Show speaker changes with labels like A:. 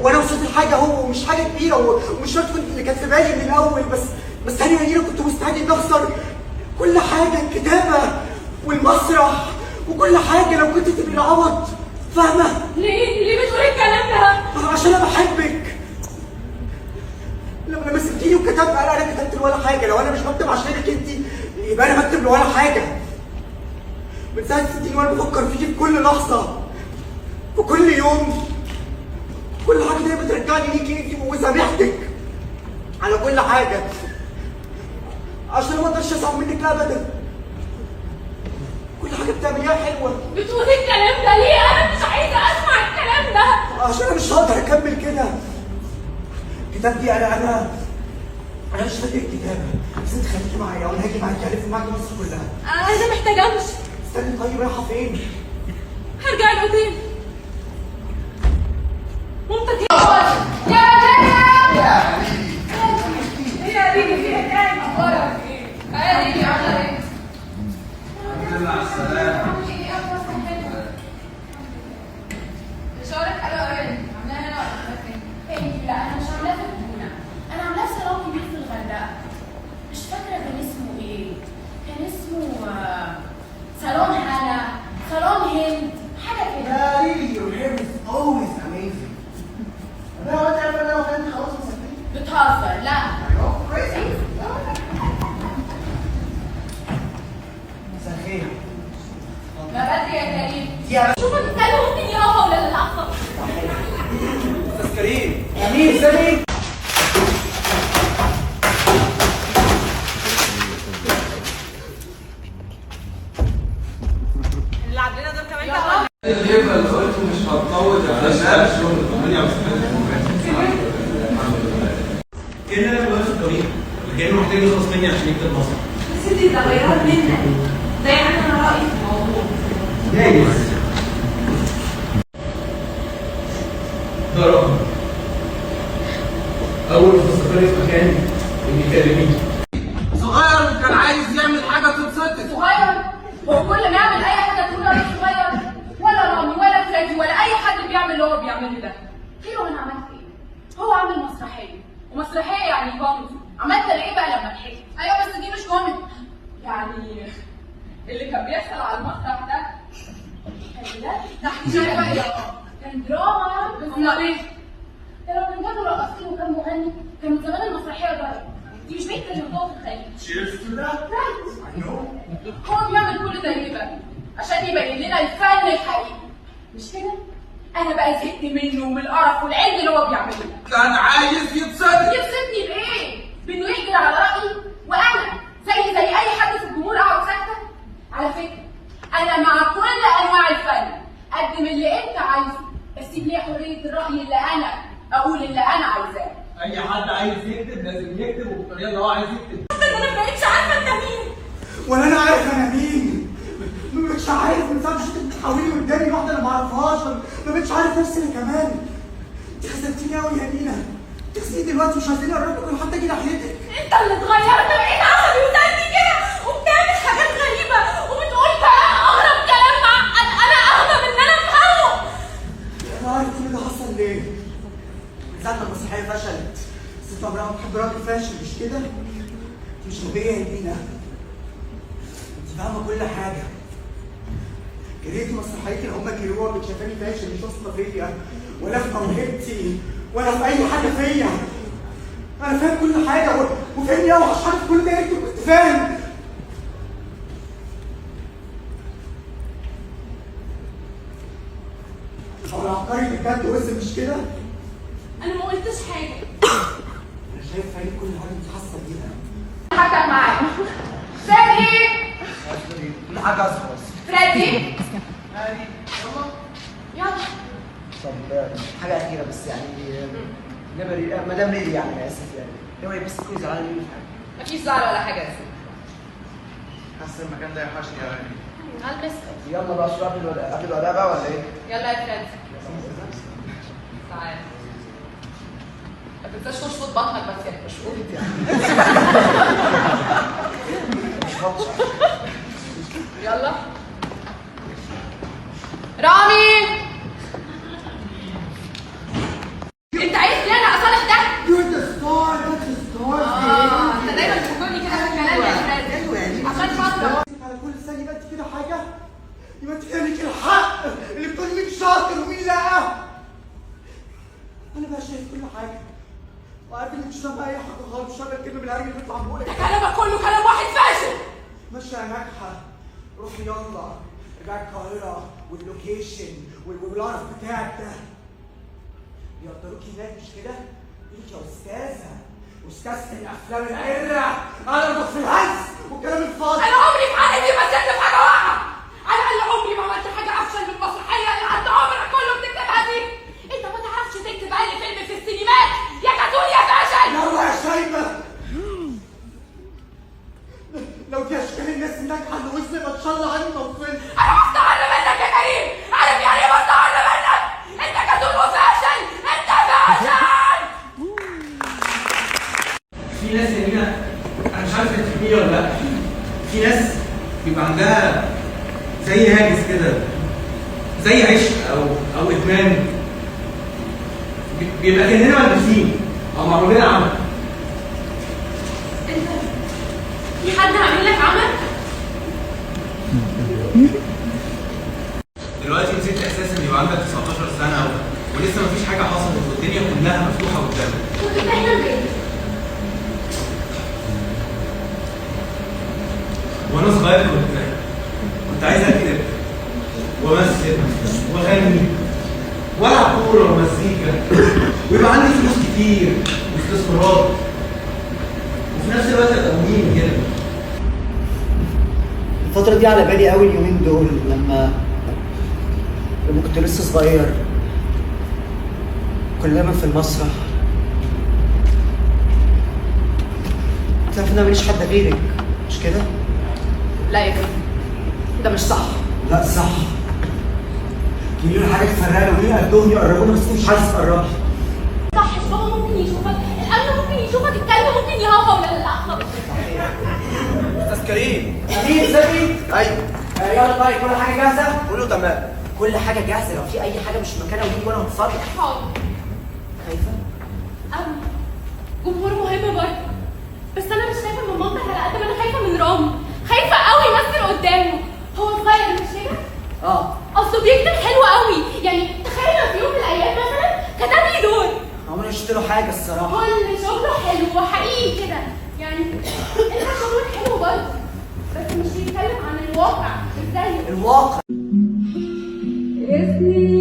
A: وانا وصلت لحاجه هو ومش حاجه كبيره ومش شرط كنت اللي كانت في بالي من الاول، بس تاني هنا كنت مستعد اني اخسر كل حاجه، الكتابه والمسرح وكل حاجه لو كنت تبقي العوض، فاهمه؟
B: ليه بتقول الكلام ده؟
A: عشان انا بحبك. لما سبتيني وكتبت انا كتبت ولا حاجه، لو انا مش بكتب عشانك انت يبقى انا بكتب ولا حاجه. من ساعه سبتيني وانا بفكر فيكي في كل لحظه، في كل يوم، كل حاجه دي بترجعني ليكي انت وسامحتك على كل حاجه، عشان ما اقدرش ازعل منك ابدا. كل حاجه بتعمليها حلوه.
B: بتقول الكلام ده ليه؟ انا مش عايزه اسمع الكلام ده
A: عشان انا مش هقدر اكمل كده. الكتاب دي انا مش فاكر الكتابه، بس انت خليكي معايا وانا هاجي معاكي الف معاكي مصر كلها.
B: انا محتاجه امشي.
A: استني طيب، رايحه فين؟
B: هرجع الاوتيل. مامتك
C: يا بيبي فيها تاني اخبارك ايه؟ عادي عامله ايه؟
D: الحمد لله على السلامة.
C: مشوارك حلو قوي، عاملاها هنا ولا عاملاها فين؟ لا انا مش عاملاها في الجونة، انا عاملاها في صالون كبير في الغردقة. مش فاكرة كان اسمه ايه؟ كان اسمه صالون هنا، صالون هند، حاجة كده.
A: Really, your hair is always amazing. أنا وأنت عارفة إن أنا وخالتي خلاص مسافرين؟
C: بتهزر؟ لا.
A: I know, crazy. مساء الخير.
C: ما بدري يا كريم.
A: يا
C: شوف انت ممكن يقف ولا لا؟
A: أستاذ كريم. أمين سامي.
B: اللي عندنا دول كمان كمان.
D: الهبة اللي قلت مش هتطول عشان الشغل 58
E: كأن انا واقف في الطريق، كأنه محتاج يخلص مني عشان يكتب مصر.
B: بس انت ده غيرت منك. ده يعني انا رايي في الموضوع.
E: جايز. ده رقم. أول ما تستقري في مكان إني كلميني.
D: صغير وكان عايز يعمل حاجة تبسطك.
C: صغير؟ هو كل ما يعمل اي حاجة تقول راجل صغير؟ ولا رامي ولا فريدي ولا اي حد بيعمل اللي هو بيعمله ده. خير انا عملت ايه؟ هو عامل مسرحية، ومسرحية يعني كوميدي. عملت ايه بقى لما ضحكت؟ ايوه بس دي مش كوميدي. يعني اللي كان بيحصل على المسرح ده كان تحت شوية كان دراما. بس امال ايه؟ ده لو كان جابوا رقاصين وكان مغني كان من زمان المسرحية ضربت. دي مش بنت اللي بتقف في الخليج.
E: Cheers to that. I know.
C: هو بيعمل كل ده ليه بقى؟ عشان يبين لنا الفن الحقيقي، مش كده؟ أنا بقى زهقت منه ومن القرف والعند اللي هو بيعمله.
D: كان عايز يبسطك.
C: يبسطني بإيه؟ بإنه يهجر على رأيي وأنا زي أي حد في الجمهور أقعد ساكتة؟ على فكرة أنا مع كل أنواع الفن، قدم اللي أنت عايزه، بس سيب لي حرية الرأي اللي أنا أقول اللي أنا عايزاه.
E: أي حد عايز يكتب لازم يكتب وبالطريقة اللي هو عايز يكتب.
B: انا ما بقتش عارفه انت مين.
A: ولا أنا عارف أنا مين. ما بقتش عارف من ساعة ما شفتك بتحاولي قدامي واحدة أنا ما أعرفهاش، ما بقتش عارف نفسي أنا كمان. أنت خسرتيني أوي يا مينا. تخسريني دلوقتي مش عايزين أقرب لك ولا حتى أجي ناحيتك.
B: انت اللي اتغيرت، بقيت عصبي وتاني كده وبتعمل حاجات غريبه وبتقول كلام اغرب كلام معقد. انا اغبى من ان انا افهمه.
A: أنا عارف كل ده حصل ليه. من ساعة ما المسرحية فشلت. بس أنت عمرها بتحب راجل فاشل مش كده؟ أنت مش غبية يا مينا. أنت فاهمة كل حاجة. كرهت مسرحيتي اللي هم كرهوها كنت شايفاني فاشل مش واثقة فيا ولا في موهبتي ولا في أي حاجة فيا. أنا فاهم كل حاجة وفاهمني أوي عشان عارف كل ده يا ريتني كنت فاهم. هو العبقري اللي بجد وزن مش كده؟
B: انا ما قلتش حاجه.
A: أنا شايف في عينيك كل حاجة أنت حاسة بيها.
C: حكم معايا. فريدي.
A: كل حاجة أصفر.
C: فريدي. يلا.
F: طب حاجة أخيرة بس يعني مدام ليلي يعني أنا آسف يعني ناوي بس تكوني زعلانة مني في حاجة.
C: مفيش زعل ولا حاجة يا سيدي.
D: حاسس المكان ده يوحشني يا غالي.
C: هلبس.
F: يلا بقى شوية قبل الوداع بقى ولا إيه؟
C: يلا يا فريدي. تعالى. ما تنساش تشفط بطنك بس يعني.
F: مش قلت يعني مش فاضي.
C: يلا.
A: يعني كل سنه يبقى انت كده حاجه، يبقى انت كده ليك الحق اللي بتقول لك شاطر ومين لا. انا بقى شايف كل حاجه وعارف انك مش سامع اي حاجه خالص، مش سامع الكلمه بالهرج اللي بيطلع من بقولك.
B: ده كلامك كله كلام واحد فاشل.
A: ماشيه يا ناجحه، روحي يلا ارجعي القاهره واللوكيشن والقرف بتاعك ده بيقدروكي هناك مش كده؟ انت يا استاذه، استاذه الافلام العره، انا اربط في الهلس والكلام الفاضي.
B: انا عمري في حياتي ما زلت في حاجه واقعه، على الاقل عمري ما عملت حاجه افشل من المسرحيه اللي قد عمرك كله بتكتبها دي. انت ما تعرفش تكتب اي فيلم في السينمات يا كاتون يا فاشل.
A: يلا يا شايبه، لو دي اشكال الناس الناجحه اللي وصلت ما شاء الله عني ما وصلت.
B: انا بستعر منك يا كريم، عارف يعني ايه بستعر منك؟ انت كاتون وفاشل، انت فاشل.
E: في ناس يا مينا انا مش عارف انت تفهميه ولا لا. في ناس بيبقى عندها زي هاجس كده، زي عشق او ادمان، بيبقى كاننا ملبوسين او معمولين عمل.
B: انت في حد عامل لك عمل؟
E: دلوقتي نسيت احساس ان يبقى عندك 19 سنه ولسه مفيش حاجه حصلت والدنيا كلها مفتوحه قدامك.
B: كنت بتحلم بايه؟
E: وانا صغير كنت عايز اكتب وامثل واغني والعب كوره ومزيكا ويبقى عندي فلوس كتير واستثمارات وفي نفس الوقت ابقى مهم كده.
F: الفترة دي على بالي قوي اليومين دول لما كنت لسه صغير، كنا دايما في المسرح. تعرف ان انا ماليش حد غيرك مش كده؟
C: لا يا كريم، ده مش صح.
F: لا صح. كلنا حاجة تفرقنا ومين قدهم يقربونا بس مش عايز تقربي.
B: صح، بابا ممكن يشوفك، الامن ممكن يشوفك، الكلب ممكن يهوهو. لا لا خلاص.
F: استاذ كريم. امين زكي. ايوه. يلا طيب كل حاجة جاهزة؟ كله تمام. كل حاجة جاهزة، لو في أي حاجة مش في مكانها ودي وأنا هتصرف.
B: حاضر.
F: خايفة؟
B: أوي. جمهور مهم برضه. بس أنا مش خايفة من مامتك على قد ما أنا خايفة من رامي. خايفة قوي يمثل قدامه. هو صغير مش كده؟ أصله بيكتب حلو قوي، يعني تخيل لو في يوم من الأيام مثلا كتب لي دور.
F: هو أنا شفت له حاجة الصراحة.
B: كل شغله حلو وحقيقي كده، يعني أنت شغلك حلو برضه. بس مش بيتكلم عن الواقع، مش زيه.
F: الواقع.
B: اسمي